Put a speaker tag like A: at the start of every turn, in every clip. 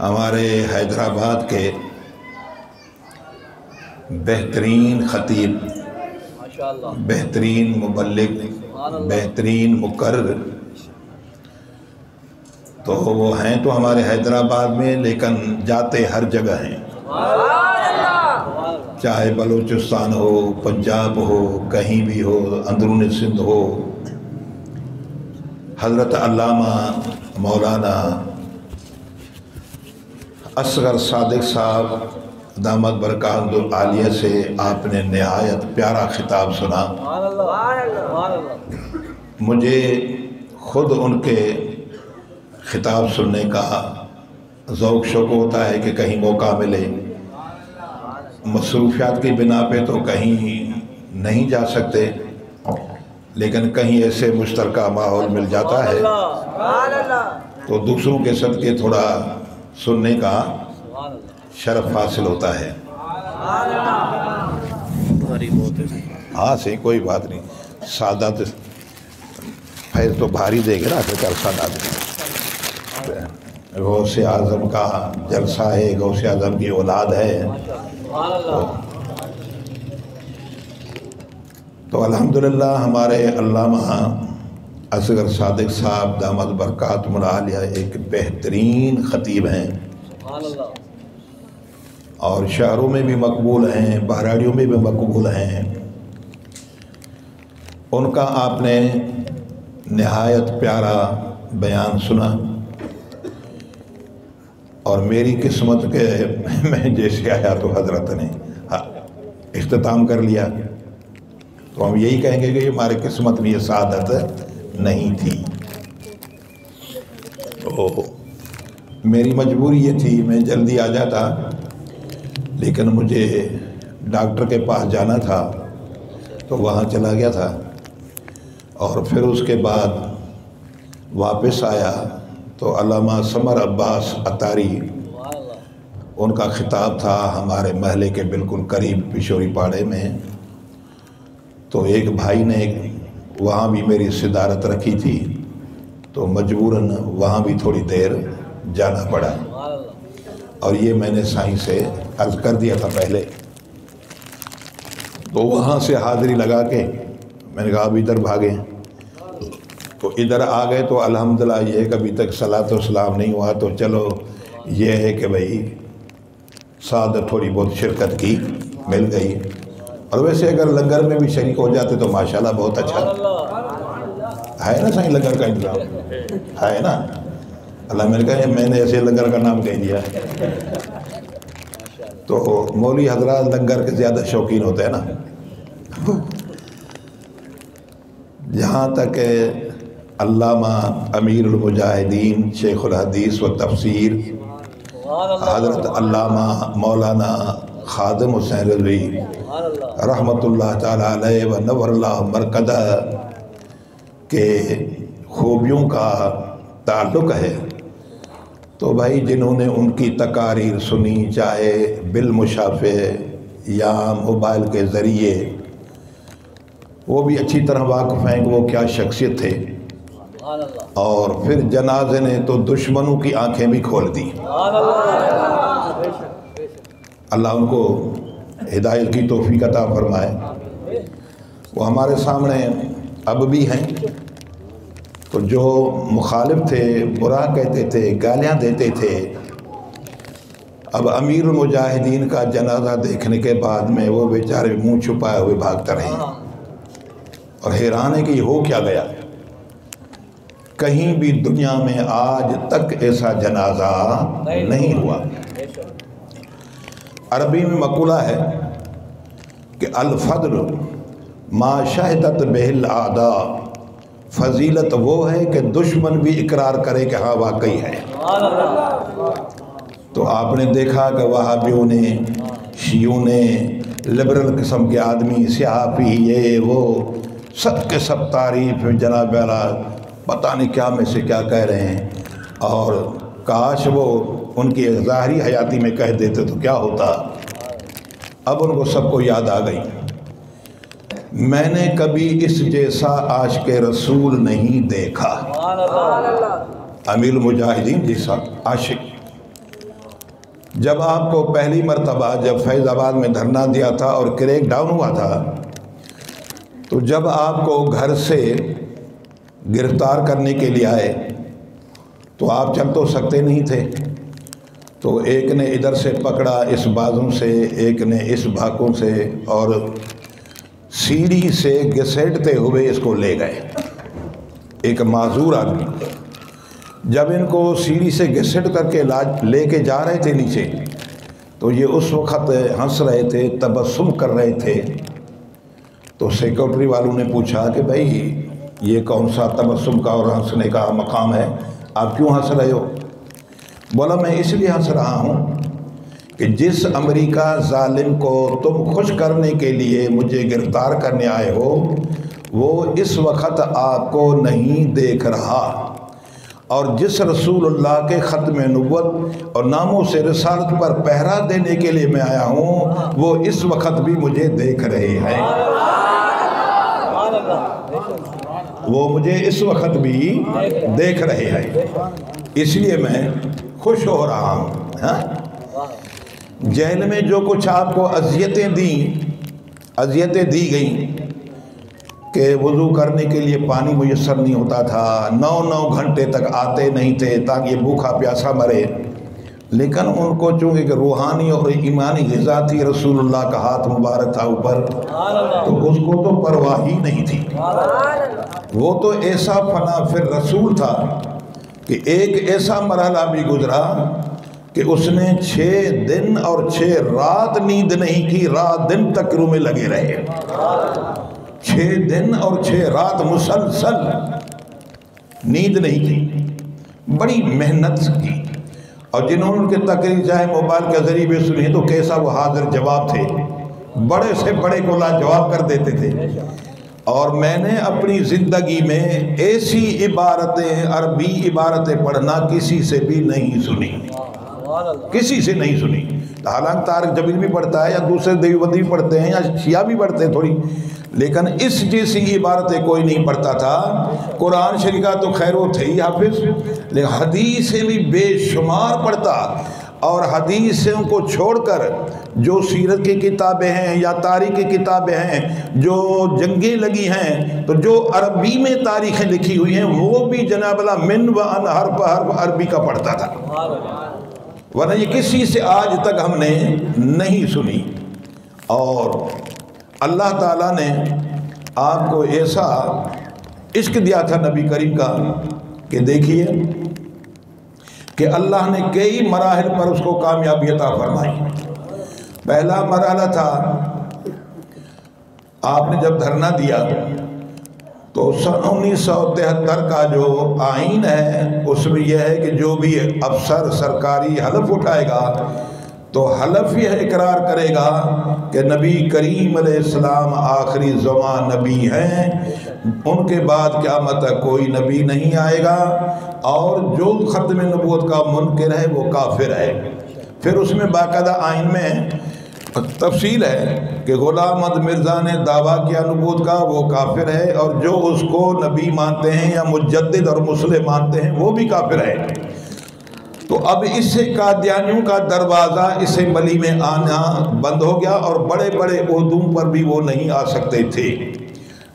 A: ہمارے حیدرآباد کے بہترین خطیب، بہترین مبلغ، بہترین مقرر، تو وہ ہیں تو ہمارے حیدرآباد میں، لیکن جاتے ہر جگہ ہیں، چاہے بلوچستان ہو، پنجاب ہو، کہیں بھی ہو، اندرون سندھ ہو۔ حضرت علامہ مولانا اصغر صادق صاحب دامت برکاتہ العالیہ سے آپ نے نہایت پیارا خطاب سنا۔ مجھے خود ان کے خطاب سننے کا ذوق شوق ہوتا ہے کہ کہیں موقع ملے، مصروفیات کی بنا پہ تو کہیں نہیں جا سکتے، لیکن کہیں ایسے مشترکہ ماحول مل جاتا ہے تو دوسروں کے صدقے تھوڑا سننے کا شرف حاصل ہوتا ہے۔ ہاں صحیح، کوئی بات نہیں، سادات فیض تو بھاری دے گے نا، پھر سادات غوث اعظم کا جلسہ ہے، غوث اعظم کی اولاد ہے، تو الحمدللہ ہمارے علامہ اصغر صادق صاحب دامت برکاتہ العالیہ ایک بہترین خطیب ہیں، اور شہروں میں بھی مقبول ہیں، بہراڑیوں میں بھی مقبول ہیں۔ ان کا آپ نے نہایت پیارا بیان سنا، اور میری قسمت کے میں جیسے آیا تو حضرت نے اختتام کر لیا، تو ہم یہی کہیں گے کہ ہماری قسمت میں یہ سعادت نہیں تھی۔ تو میری مجبوری یہ تھی، میں جلدی آ جاتا، لیکن مجھے ڈاکٹر کے پاس جانا تھا تو وہاں چلا گیا تھا، اور پھر اس کے بعد واپس آیا تو علامہ سمر عباس عطاری ان کا خطاب تھا ہمارے محلے کے بالکل قریب پشوری پاڑے میں، تو ایک بھائی نے وہاں بھی میری صدارت رکھی تھی، تو مجبوراً وہاں بھی تھوڑی دیر جانا پڑا، اور یہ میں نے سائیں سے عرض کر دیا تھا پہلے، تو وہاں سے حاضری لگا کے میں نے کہا اب ادھر بھاگیں، تو ادھر آ گئے، تو الحمدللہ یہ کبھی تک صلاۃ و سلام نہیں ہوا، تو چلو یہ ہے کہ بھئی سعادت تھوڑی بہت شرکت کی مل گئی، اور ویسے اگر لنگر میں بھی شریک ہو جاتے تو ماشاءاللہ بہت اچھا ہے نا، صحیح لنگر کا انتظام ہے نا، اللہ میں نے کہا میں نے ایسے لنگر کا نام کہہ دیا، تو مولوی حضرات لنگر کے زیادہ شوقین ہوتے ہیں نا۔ جہاں تک علامہ امیر المجاہدین شیخ الحدیث و تفسیر حضرت علامہ مولانا خادم حسین رضوی رحمۃ اللہ تعالیٰ علیہ و نور اللہ مرکزہ کے خوبیوں کا تعلق ہے، تو بھائی جنہوں نے ان کی تقاریر سنی، چاہے بالمشافہ یا موبائل کے ذریعے، وہ بھی اچھی طرح واقف ہیں کہ وہ کیا شخصیت تھے، اور پھر جنازے نے تو دشمنوں کی آنکھیں بھی کھول دی، اللہ ان کو ہدایت کی توفیق عطا فرمائے۔ وہ ہمارے سامنے اب بھی ہیں، تو جو مخالف تھے، برا کہتے تھے، گالیاں دیتے تھے، اب امیر المجاہدین کا جنازہ دیکھنے کے بعد میں وہ بیچارے منہ چھپائے ہوئے بھاگتا رہے، اور حیران ہے کہ یہ ہو کیا گیا، کہیں بھی دنیا میں آج تک ایسا جنازہ نہیں ہوا۔ عربی میں مقولہ ہے کہ الفضل ما شہدت بہ الاعداء، فضیلت وہ ہے کہ دشمن بھی اقرار کرے کہ ہاں واقعی ہے۔ تو آپ نے دیکھا کہ وہابیوں نے، شیعوں نے، لبرل قسم کے آدمی، سیاسی، یہ وہ سب کے سب تعریف جناب اعلیٰ پتہ نہیں کیا میں سے کیا کہہ رہے ہیں، اور کاش وہ ان کی ظاہری حیاتی میں کہہ دیتے تو کیا ہوتا۔ اب ان کو سب کو یاد آ گئی، میں نے کبھی اس جیسا عاشق رسول نہیں دیکھا، امیر المجاہدین جیسا عاشق، جب آپ کو پہلی مرتبہ جب فیض آباد میں دھرنا دیا تھا اور کریک ڈاؤن ہوا تھا، تو جب آپ کو گھر سے گرفتار کرنے کے لیے آئے تو آپ چل تو سکتے نہیں تھے، تو ایک نے ادھر سے پکڑا اس بازو سے، ایک نے اس بھاکوں سے، اور سیڑھی سے گھسیٹتے ہوئے اس کو لے گئے، ایک معذور آدمی۔ جب ان کو سیڑھی سے گھسیٹ کر کے لے کے جا رہے تھے نیچے، تو یہ اس وقت ہنس رہے تھے، تبسم کر رہے تھے۔ تو سیکورٹری والوں نے پوچھا کہ بھائی یہ کون سا تبسم کا اور ہنسنے کا مقام ہے، آپ کیوں ہنس رہے ہو؟ بولا میں اس لیے ہنس رہا ہوں کہ جس امریکہ ظالم کو تم خوش کرنے کے لیے مجھے گرفتار کرنے آئے ہو، وہ اس وقت آپ کو نہیں دیکھ رہا، اور جس رسول اللہ کے ختم نبوت اور ناموں سے رسالت پر پہرا دینے کے لیے میں آیا ہوں، وہ اس وقت بھی مجھے دیکھ رہے ہیں، وہ مجھے اس وقت بھی دیکھ رہے ہیں، اس لیے میں خوش ہو رہا ہوں۔ جیل میں جو کچھ آپ کو اذیتیں دی گئیں کہ وضو کرنے کے لیے پانی میسر نہیں ہوتا تھا، 9 گھنٹے تک آتے نہیں تھے تاکہ یہ بھوکا پیاسا مرے، لیکن ان کو چونکہ روحانی اور ایمانی غذا تھی، رسول اللہ کا ہاتھ مبارک تھا اوپر، تو اس کو تو پرواہ ہی نہیں تھی۔ وہ تو ایسا فنا پھر رسول تھا کہ ایک ایسا مرحلہ بھی گزرا کہ اس نے 6 دن اور 6 رات نیند نہیں کی، رات دن تک روح میں لگے رہے، 6 دن اور 6 رات مسلسل نیند نہیں کی، بڑی محنت کی، اور جنہوں نے ان کے تقریر چاہے موبائل کے ذریعے بھی سنی تو کیسا وہ حاضر جواب تھے، بڑے سے بڑے کو لاجواب کر دیتے تھے۔ اور میں نے اپنی زندگی میں ایسی عبارتیں، عربی عبارتیں پڑھنا کسی سے بھی نہیں سنی، کسی سے نہیں سنی۔ حالانکہ طارق جمیل بھی پڑھتا ہے یا دوسرے دیوبندی بھی پڑھتے ہیں یا شیعہ بھی پڑھتے ہیں تھوڑی، لیکن اس جیسی عبارتیں کوئی نہیں پڑھتا تھا۔ قرآن شریف کا تو خیر وہ تھے ہی حافظ، لیکن حدیثیں بھی بے شمار پڑھتا، اور حدیثوں کو چھوڑ کر جو سیرت کی کتابیں ہیں یا تاریخ کی کتابیں ہیں، جو جنگیں لگی ہیں، تو جو عربی میں تاریخیں لکھی ہوئی ہیں وہ بھی جناب اللہ من و ان حرف عربی کا پڑھتا تھا، ورنہ یہ کسی سے آج تک ہم نے نہیں سنی۔ اور اللہ تعالیٰ نے آپ کو ایسا عشق دیا تھا نبی کریم کا کہ دیکھیے کہ اللہ نے کئی مراحل پر اس کو کامیابی عطا فرمائی۔ پہلا مرحلہ تھا، آپ نے جب دھرنا دیا تو 1973 کا جو آئین ہے اس میں یہ ہے کہ جو بھی افسر سرکاری حلف اٹھائے گا تو حلف یہ اقرار کرے گا کہ نبی کریم علیہ السلام آخری زمان نبی ہیں، ان کے بعد قیامت تک کوئی نبی نہیں آئے گا، اور جو ختم نبوت کا منکر ہے وہ کافر ہے۔ پھر اس میں باقاعدہ آئین میں تفصیل ہے کہ غلام احمد مرزا نے دعویٰ کیا نبوت کا، وہ کافر ہے، اور جو اس کو نبی مانتے ہیں یا مجدد اور مسلم مانتے ہیں وہ بھی کافر ہے۔ تو اب اس سے قادیانیوں کا دروازہ اسمبلی میں آنا بند ہو گیا، اور بڑے بڑے عہدوں پر بھی وہ نہیں آ سکتے تھے۔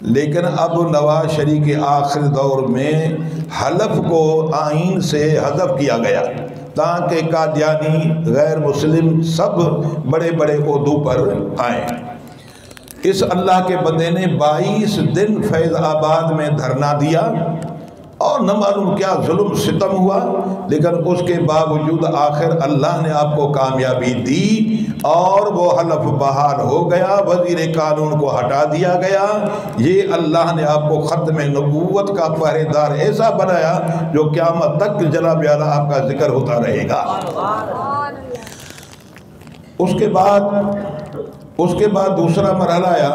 A: لیکن اب نواز شریف کے آخر دور میں حلف کو آئین سے حذف کیا گیا تاکہ قادیانی غیر مسلم سب بڑے بڑے عہدوں پر آئیں۔ اس اللہ کے بندے نے 22 دن فیض آباد میں دھرنا دیا، اور نہ معلوم کیا ظلم ستم ہوا، لیکن اس کے باوجود آخر اللہ نے آپ کو کامیابی دی اور وہ حلف بحال ہو گیا، وزیر قانون کو ہٹا دیا گیا۔ یہ اللہ نے آپ کو ختم نبوت کا پہرے دار ایسا بنایا جو قیامت تک جناب اعلیٰ آپ کا ذکر ہوتا رہے گا۔ اس کے بعد دوسرا مرحلہ آیا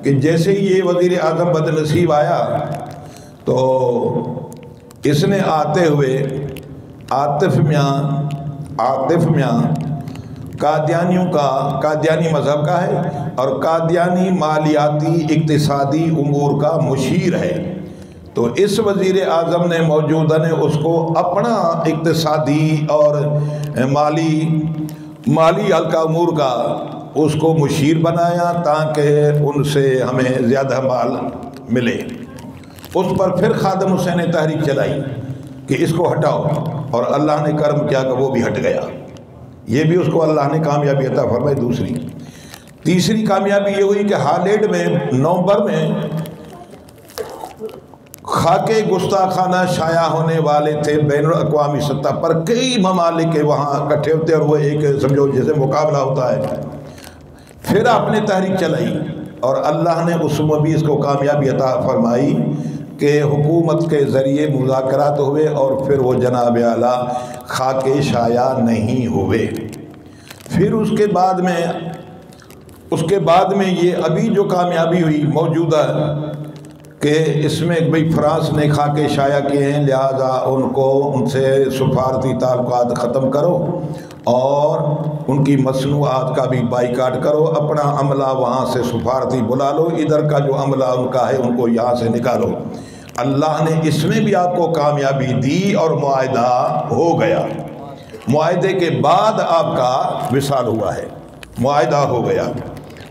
A: کہ جیسے ہی یہ وزیر اعظم بدنصیب آیا تو اس نے آتے ہوئے عاطف میاں قادیانی مذہب کا ہے، اور قادیانی مالیاتی اقتصادی امور کا مشیر ہے، تو اس وزیر اعظم نے موجودہ نے اس کو اپنا اقتصادی اور مالی مالی حلقہ امور کا اس کو مشیر بنایا تاکہ ان سے ہمیں زیادہ مال ملے۔ اس پر پھر خادم حسین نے تحریک چلائی کہ اس کو ہٹاؤ، اور اللہ نے کرم کیا کہ وہ بھی ہٹ گیا۔ یہ بھی اس کو اللہ نے کامیابی عطا فرمائی۔ تیسری کامیابی یہ ہوئی کہ ہالینڈ میں نومبر میں خاکے گستاخانہ شائع ہونے والے تھے بین الاقوامی سطح پر، کئی ممالک کے وہاں اکٹھے ہوتے اور وہ ایک سمجھو جیسے مقابلہ ہوتا ہے۔ پھر آپ نے تحریک چلائی اور اللہ نے اس میں بھی اس کو کامیابی عطا فرمائی کہ حکومت کے ذریعے مذاکرات ہوئے اور پھر وہ جناب اعلیٰ خاکے شائع نہیں ہوئے۔ پھر اس کے بعد میں یہ ابھی جو کامیابی ہوئی موجودہ کہ اس میں بھئی فرانس نے خاکے شائع کیے ہیں، لہذا ان سے سفارتی تعلقات ختم کرو اور ان کی مصنوعات کا بھی بائیکاٹ کرو، اپنا عملہ وہاں سے سفارتی بلا لو، ادھر کا جو عملہ ان کا ہے ان کو یہاں سے نکالو۔ اللہ نے اس میں بھی آپ کو کامیابی دی اور معاہدہ ہو گیا۔ معاہدے کے بعد آپ کا وصال ہوا ہے، معاہدہ ہو گیا،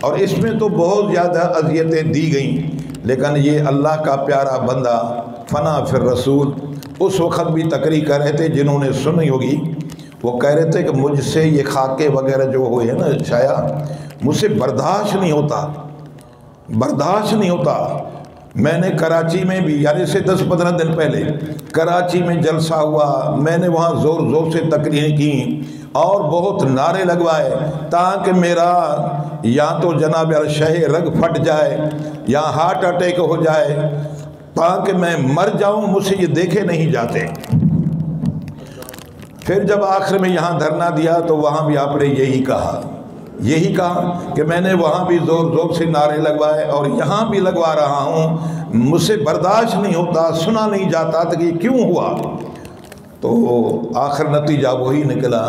A: اور اس میں تو بہت زیادہ اذیتیں دی گئیں، لیکن یہ اللہ کا پیارا بندہ فنا فی الرسول اس وقت بھی تقریر کر رہے تھے، جنہوں نے سنی ہوگی وہ کہہ رہے تھے کہ مجھ سے یہ خاکے وغیرہ جو ہوئے ہیں نا شائع، مجھ سے برداشت نہیں ہوتا۔ میں نے کراچی میں بھی یعنی سے 10-15 دن پہلے کراچی میں جلسہ ہوا، میں نے وہاں زور زور سے تقریریں کی اور بہت نعرے لگوائے تاکہ میرا یا تو جناب شہ رگ پھٹ جائے یا ہارٹ اٹیک ہو جائے، تاکہ میں مر جاؤں، مجھ سے یہ دیکھے نہیں جاتے۔ پھر جب آخر میں یہاں دھرنا دیا تو وہاں بھی آپ نے یہی کہا کہ میں نے وہاں بھی زور زور سے نعرے لگوائے اور یہاں بھی لگوا رہا ہوں، مجھ سے برداشت نہیں ہوتا، سنا نہیں جاتا کہ یہ کیوں ہوا۔ تو آخر نتیجہ وہی نکلا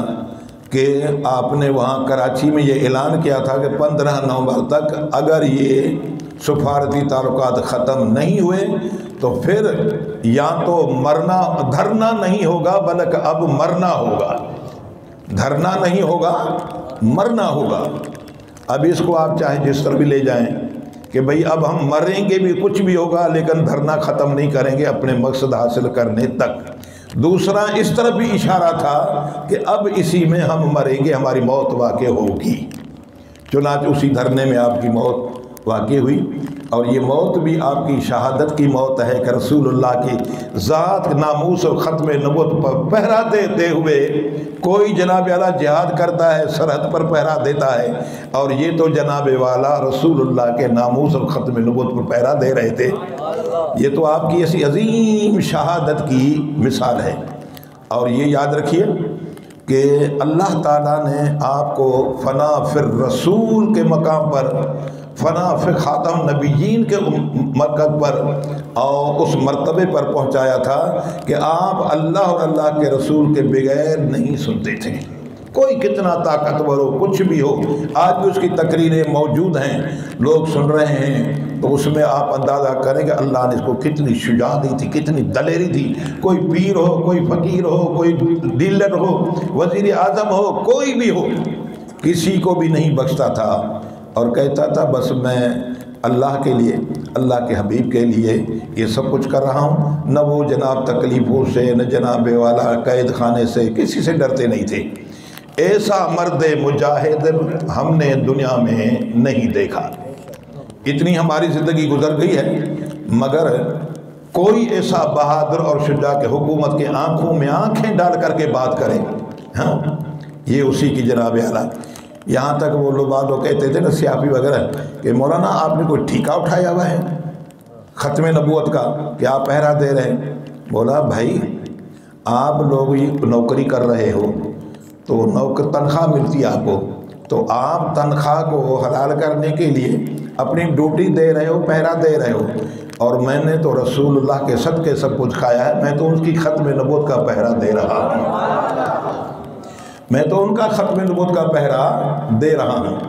A: کہ آپ نے وہاں کراچی میں یہ اعلان کیا تھا کہ 15 نومبر تک اگر یہ سفارتی تعلقات ختم نہیں ہوئے تو پھر یا تو دھرنا نہیں ہوگا بلکہ اب مرنا ہوگا، دھرنا نہیں ہوگا مرنا ہوگا۔ اب اس کو آپ چاہیں جس طرح بھی لے جائیں کہ بھئی اب ہم مریں گے بھی کچھ بھی ہوگا لیکن دھرنا ختم نہیں کریں گے اپنے مقصد حاصل کرنے تک۔ دوسرا اس طرف بھی اشارہ تھا کہ اب اسی میں ہم مریں گے، ہماری موت واقع ہوگی۔ چنانچہ اسی دھرنے میں آپ کی موت واقع ہوئی، اور یہ موت بھی آپ کی شہادت کی موت ہے کہ رسول اللہ کی ذات ناموس و ختم نبوت پر پہرا دیتے ہوئے کوئی جناب والا جہاد کرتا ہے، سرحد پر پہرا دیتا ہے، اور یہ تو جناب والا رسول اللہ کے ناموس و ختم نبوت پر پہرا دے رہے تھے۔ یہ تو آپ کی ایسی عظیم شہادت کی مثال ہے۔ اور یہ یاد رکھیے کہ اللہ تعالیٰ نے آپ کو فنا فی الرسول کے مقام پر، فنا فی خاتم نبیین کے مرکز پر اور اس مرتبے پر پہنچایا تھا کہ آپ اللہ اور اللہ کے رسول کے بغیر نہیں سنتے تھے، کوئی کتنا طاقتور ہو، کچھ بھی ہو۔ آج بھی اس کی تقریریں موجود ہیں، لوگ سن رہے ہیں، تو اس میں آپ اندازہ کریں کہ اللہ نے اس کو کتنی شجاعت دی تھی، کتنی دلیری تھی۔ کوئی پیر ہو، کوئی فقیر ہو، کوئی ڈیلر ہو، وزیر اعظم ہو، کوئی بھی ہو، کسی کو بھی نہیں بخشتا تھا اور کہتا تھا بس میں اللہ کے لیے، اللہ کے حبیب کے لیے یہ سب کچھ کر رہا ہوں۔ نہ وہ جناب تکلیفوں سے، نہ جناب والا قید خانے سے، کسی سے ڈرتے نہیں تھے۔ ایسا مرد مجاہد ہم نے دنیا میں نہیں دیکھا۔ اتنی ہماری زندگی گزر گئی ہے مگر کوئی ایسا بہادر اور شجاع کہ حکومت کے آنکھوں میں آنکھیں ڈال کر کے بات کرے، ہاں یہ اسی کی جناب اعلیٰ۔ یہاں تک وہ لوگ کہتے تھے نا سیاپی وغیرہ کہ مولانا آپ نے کوئی ٹھیکہ اٹھایا ہوا ہے ختم نبوت کا کہ آپ پہرا دے رہے ہیں؟ بولا بھائی آپ لوگ یہ نوکری کر رہے ہو تو تنخواہ ملتی ہے آپ کو، تو آپ تنخواہ کو حلال کرنے کے لیے اپنی ڈیوٹی دے رہے ہو، پہرا دے رہے ہو، اور میں نے تو رسول اللہ کے صدقے سب کچھ کھایا ہے، میں تو ان کی ختم نبوت کا پہرا دے رہا ہوں، میں تو ان کا ختم نبوت کا پہرا دے رہا ہوں۔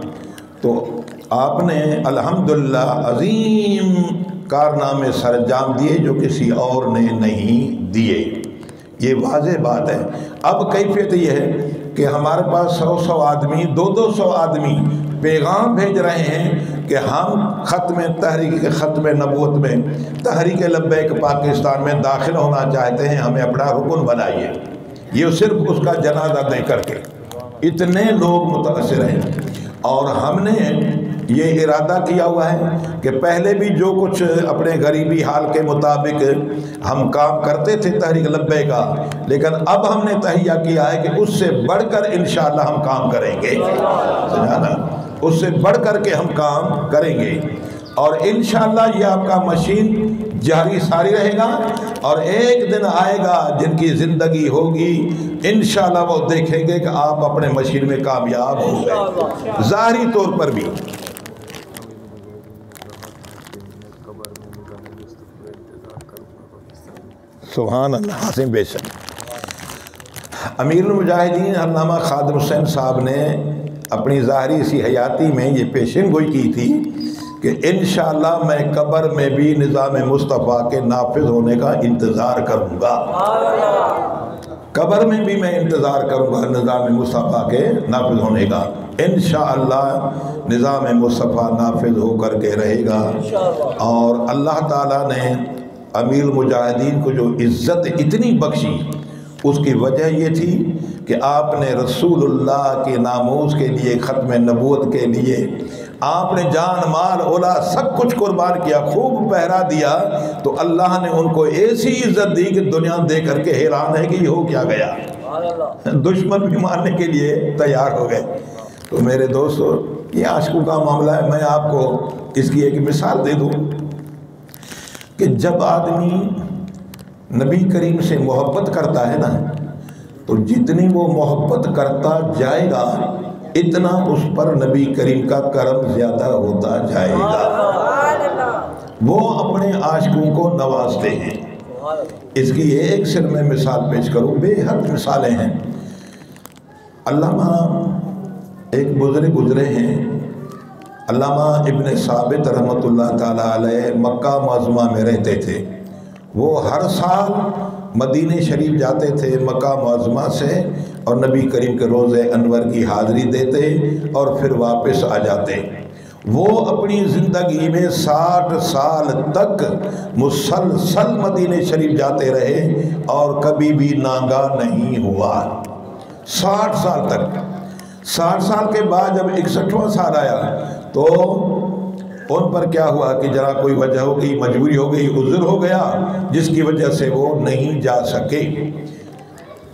A: تو آپ نے الحمدللہ عظیم کارنامے سر انجام دیے جو کسی اور نے نہیں دیے، یہ واضح بات ہے۔ اب کیفیت یہ ہے کہ ہمارے پاس 100 آدمی 200 آدمی پیغام بھیج رہے ہیں کہ ہم ختم نبوت میں تحریک لبیک پاکستان میں داخل ہونا چاہتے ہیں، ہمیں اپنا رکن بنائیے۔ یہ صرف اس کا جنازہ دے کر کے اتنے لوگ متاثر ہیں، اور ہم نے یہ ارادہ کیا ہوا ہے کہ پہلے بھی جو کچھ اپنے غریبی حال کے مطابق ہم کام کرتے تھے تحریک لبیک کا، لیکن اب ہم نے تہیہ کیا ہے کہ اس سے بڑھ کر انشاءاللہ ہم کام کریں گے، سمجھانا، اس سے بڑھ کر کے ہم کام کریں گے، اور انشاءاللہ یہ آپ کا مشین جاری ساری رہے گا، اور ایک دن آئے گا جن کی زندگی ہوگی انشاءاللہ وہ دیکھیں گے کہ آپ اپنے مشین میں کامیاب ہو گئے ظاہری طور پر بھی۔ سبحان اللہ، حسین بے شک۔ امیر المجاہدین علامہ خادم حسین صاحب نے اپنی ظاہری سی حیاتی میں یہ پیشن گوئی کی تھی کہ انشاءاللہ میں قبر میں بھی نظام مصطفیٰ کے نافذ ہونے کا انتظار کروں گا، قبر میں بھی میں انتظار کروں گا نظام مصطفیٰ کے نافذ ہونے کا، انشاءاللہ نظام مصطفیٰ نافذ ہو کر کے رہے گا۔ اور اللہ تعالیٰ نے امیر المجاہدین کو جو عزت اتنی بخشی، اس کی وجہ یہ تھی کہ آپ نے رسول اللہ کے ناموس کے لیے، ختم نبوت کے لیے آپ نے جان مال اولاد سب کچھ قربان کیا، خوب پہرا دیا، تو اللہ نے ان کو ایسی عزت دی کہ دنیا دے کر کے حیران ہے کہ یہ ہو کیا گیا، دشمن بھی مارنے کے لیے تیار ہو گئے۔ تو میرے دوستو، یہ عاشقوں کا معاملہ ہے۔ میں آپ کو اس کی ایک مثال دے دوں کہ جب آدمی نبی کریم سے محبت کرتا ہے نا، تو جتنی وہ محبت کرتا جائے گا اتنا اس پر نبی کریم کا کرم زیادہ ہوتا جائے گا، وہ اپنے عاشقوں کو نوازتے ہیں۔ اس کی ایک صرف میں مثال پیش کروں، بے حد مثالیں ہیں۔ علامہ ایک بزرگ گزرے ہیں، علامہ ابن ثابت رحمۃ اللہ تعالیٰ علیہ مکہ معظمہ میں رہتے تھے۔ وہ ہر سال مدینہ شریف جاتے تھے مکہ معظمہ سے، اور نبی کریم کے روضہ انور کی حاضری دیتے اور پھر واپس آ جاتے۔ وہ اپنی زندگی میں 60 سال تک مسلسل مدینہ شریف جاتے رہے اور کبھی بھی ناگا نہیں ہوا، 60 سال تک۔ 60 سال کے بعد جب 61واں سال آیا تو ان پر کیا ہوا کہ ذرا کوئی وجہ ہو گئی، مجبوری ہو گئی، عذر ہو گیا، جس کی وجہ سے وہ نہیں جا سکے۔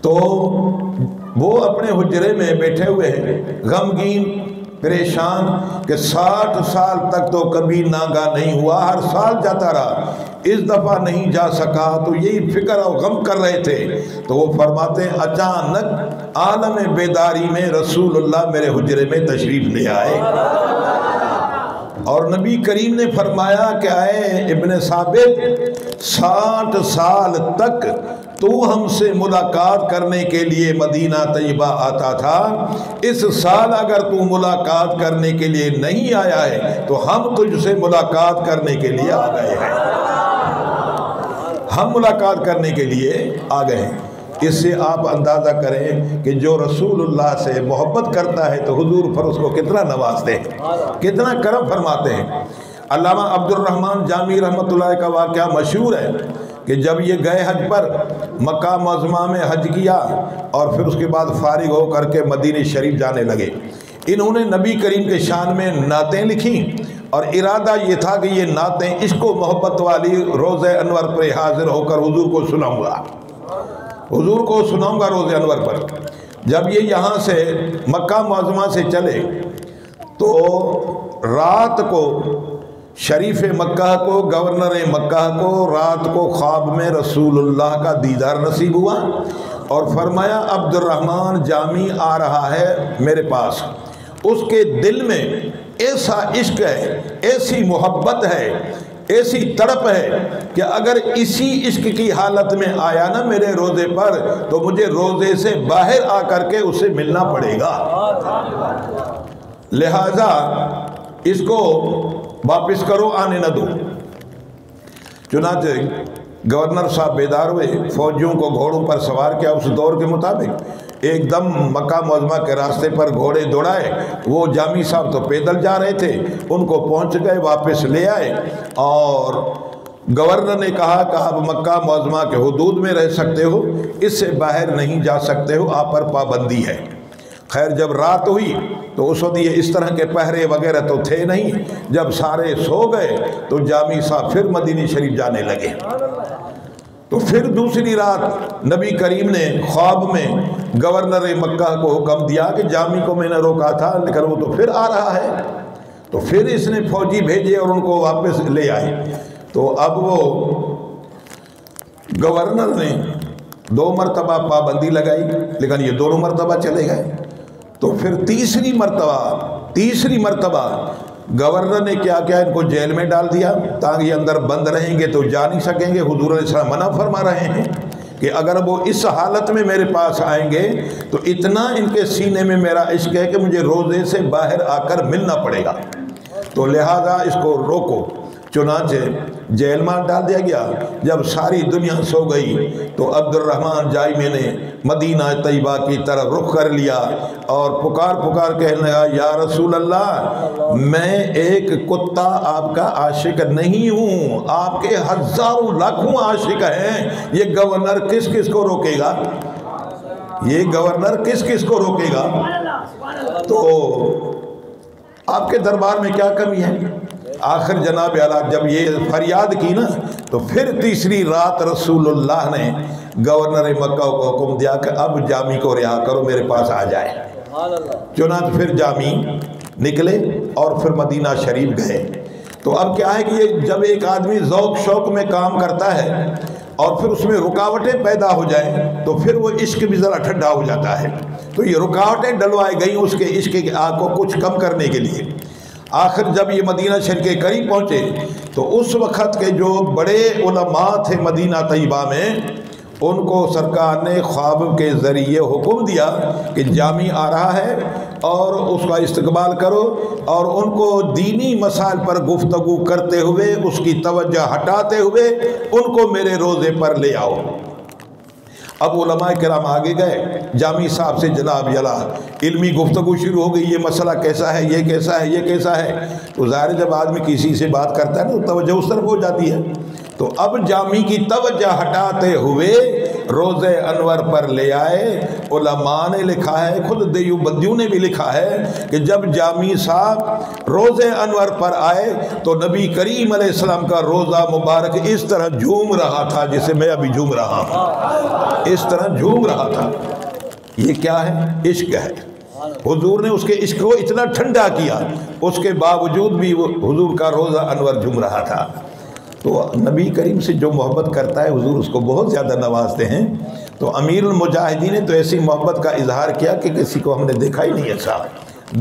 A: تو وہ اپنے حجرے میں بیٹھے ہوئے ہیں، غمگین، پریشان، کہ 60 سال تک تو کبھی ناگا نہیں ہوا، ہر سال جاتا رہا، اس دفعہ نہیں جا سکا، تو یہی فکر اور غم کر رہے تھے۔ تو وہ فرماتے ہیں اچانک عالم بیداری میں رسول اللہ میرے حجرے میں تشریف لے آئے، اور نبی کریم نے فرمایا کہ اے ابن ثابت، 60 سال تک تو ہم سے ملاقات کرنے کے لیے مدینہ طیبہ آتا تھا، اس سال اگر تو ملاقات کرنے کے لیے نہیں آیا ہے تو ہم تجھ سے ملاقات کرنے کے لیے آ گئے ہیں، ہم ملاقات کرنے کے لیے آ گئے ہیں۔ اس سے آپ اندازہ کریں کہ جو رسول اللہ سے محبت کرتا ہے تو حضور پر اس کو کتنا نوازتے ہیں، کتنا کرم فرماتے ہیں۔ علامہ عبد الرحمن جامی رحمۃ اللہ کا واقعہ مشہور ہے کہ جب یہ گئے حج پر، مکہ معظمہ میں حج کیا اور پھر اس کے بعد فارغ ہو کر کے مدینہ شریف جانے لگے، انہوں نے نبی کریم کے شان میں نعتیں لکھیں، اور ارادہ یہ تھا کہ یہ نعتیں عشق و محبت والی روضہ انور پر حاضر ہو کر حضور کو سناؤں گا، حضور کو سناؤں گا روضہ انور پر۔ جب یہ یہاں سے مکہ معظمہ سے چلے تو رات کو شریف مکہ کو، گورنر مکہ کو رات کو خواب میں رسول اللہ کا دیدار نصیب ہوا، اور فرمایا عبد الرحمن جامی آ رہا ہے میرے پاس، اس کے دل میں ایسا عشق ہے، ایسی محبت ہے، ایسی تڑپ ہے کہ اگر اسی عشق کی حالت میں آیا نا میرے روزے پر تو مجھے روزے سے باہر آ کر کے اسے ملنا پڑے گا، لہذا اس کو واپس کرو، آنے نہ دو۔ چنانچہ گورنر صاحب بیدار ہوئے، فوجیوں کو گھوڑوں پر سوار کیا اس دور کے مطابق، ایک دم مکہ معظمہ کے راستے پر گھوڑے دوڑائے۔ وہ جامی صاحب تو پیدل جا رہے تھے، ان کو پہنچ گئے، واپس لے آئے، اور گورنر نے کہا کہ آپ مکہ معظمہ کے حدود میں رہ سکتے ہو، اس سے باہر نہیں جا سکتے ہو، آپ پر پابندی ہے۔ خیر جب رات ہوئی تو اس وقت یہ اس طرح کے پہرے وغیرہ تو تھے نہیں، جب سارے سو گئے تو جامی صاحب پھر مدینہ شریف جانے لگے۔ تو پھر دوسری رات نبی کریم نے خواب میں گورنر مکہ کو حکم دیا کہ جامی کو میں نے روکا تھا لیکن وہ تو پھر آ رہا ہے، تو پھر اس نے فوجی بھیجے اور ان کو واپس لے آئے۔ تو اب وہ گورنر نے 2 مرتبہ پابندی لگائی لیکن یہ دونوں مرتبہ چلے گئے۔ تو پھر تیسری مرتبہ گورنر نے کیا کیا، ان کو جیل میں ڈال دیا تاکہ یہ اندر بند رہیں گے تو جا نہیں سکیں گے۔ حضور علیہ السلام منع فرما رہے ہیں کہ اگر وہ اس حالت میں میرے پاس آئیں گے تو اتنا ان کے سینے میں میرا عشق ہے کہ مجھے روزے سے باہر آ کر ملنا پڑے گا، تو لہذا اس کو روکو۔ چنانچہ جیل میں ڈال دیا گیا۔ جب ساری دنیا سو گئی تو عبد الرحمن جائمی نے مدینہ طیبہ کی طرف رخ کر لیا اور پکار کہنے لگا، یا رسول اللہ، میں ایک کتا آپ کا عاشق نہیں ہوں، آپ کے ہزاروں لاکھوں عاشق ہیں، یہ گورنر کس کس کو روکے گا؟ یہ گورنر کس کس کو روکے گا؟ تو آپ کے دربار میں کیا کمی ہے؟ آخر جناب اعلیٰ جب یہ فریاد کی نا تو پھر تیسری رات رسول اللہ نے گورنر مکہ کو حکم دیا کہ اب جامی کو رہا کرو، میرے پاس آ جائے۔ چنانچہ پھر جامی نکلے اور پھر مدینہ شریف گئے۔ تو اب کیا ہے کہ یہ جب ایک آدمی ذوق شوق میں کام کرتا ہے اور پھر اس میں رکاوٹیں پیدا ہو جائیں تو پھر وہ عشق بھی ذرا ٹھنڈا ہو جاتا ہے۔ تو یہ رکاوٹیں ڈلوائی گئیں اس کے عشق کی آگ کو کچھ کم کرنے کے لیے۔ آخر جب یہ مدینہ شریف کے قریب پہنچے تو اس وقت کے جو بڑے علماء تھے مدینہ طیبہ میں، ان کو سرکار نے خواب کے ذریعے حکم دیا کہ جامی آ رہا ہے اور اس کا استقبال کرو، اور ان کو دینی مسائل پر گفتگو کرتے ہوئے اس کی توجہ ہٹاتے ہوئے ان کو میرے روزے پر لے آؤ۔ اب علماء کرام آگے گئے، جامی صاحب سے جناب یلا علمی گفتگو شروع ہو گئی، یہ مسئلہ کیسا ہے، یہ کیسا ہے، یہ کیسا ہے۔ تو ظاہر جب آدمی کسی سے بات کرتا ہے نا تو توجہ اس طرف ہو جاتی ہے۔ تو اب جامی کی توجہ ہٹاتے ہوئے روزے انور پر لے آئے۔ علماء نے لکھا ہے، خود دیوبندیوں نے بھی لکھا ہے کہ جب جامی صاحب روزے انور پر آئے تو نبی کریم علیہ السلام کا روزہ مبارک اس طرح جھوم رہا تھا جسے میں ابھی جھوم رہا ہوں، اس طرح جھوم رہا تھا۔ یہ کیا ہے؟ عشق ہے۔ حضور نے اس کے عشق کو اتنا ٹھنڈا کیا، اس کے باوجود بھی وہ حضور کا روزہ انور جھوم رہا تھا۔ تو نبی کریم سے جو محبت کرتا ہے حضور اس کو بہت زیادہ نوازتے ہیں۔ تو امیر المجاہدین نے تو ایسی محبت کا اظہار کیا کہ کسی کو ہم نے دیکھا ہی نہیں ایسا۔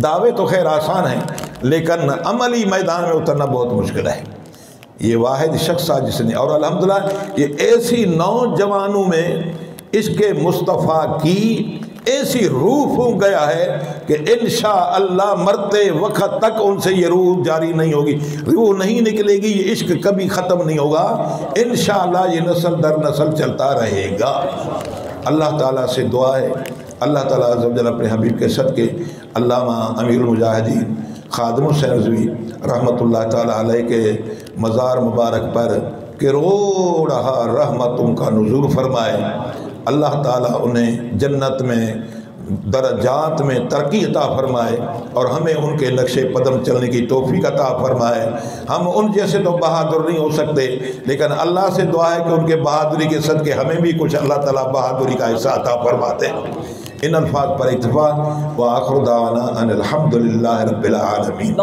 A: دعوے تو خیر آسان ہیں لیکن عملی میدان میں اترنا بہت مشکل ہے۔ یہ واحد شخص تھا جس نے، اور الحمدللہ یہ ایسی نوجوانوں میں عشق مصطفیٰ کی ایسی روح پھونک گیا ہے کہ انشاءاللہ مرتے وقت تک ان سے یہ روح جاری نہیں ہوگی، روح نہیں نکلے گی، یہ عشق کبھی ختم نہیں ہوگا، انشاءاللہ یہ نسل در نسل چلتا رہے گا۔ اللہ تعالیٰ سے دعا ہے، اللہ تعالیٰ عز و جل اپنے حبیب کے صدقے علامہ امیر المجاہدین خادم حسین رضوی رحمۃ اللہ تعالیٰ علیہ کے مزار مبارک پر کروڑہ رحمتوں کا نزول فرمائے۔ اللہ تعالیٰ انہیں جنت میں درجات میں ترقی عطا فرمائے اور ہمیں ان کے نقش قدم چلنے کی توفیق عطا فرمائے۔ ہم ان جیسے تو بہادر نہیں ہو سکتے لیکن اللہ سے دعا ہے کہ ان کے بہادری کے صدقے ہمیں بھی کچھ اللہ تعالیٰ بہادری کا حصہ عطا فرماتے ہیں۔ ان الفاظ پر اتفاق وآخر دعوانا ان الحمدللہ رب العالمین۔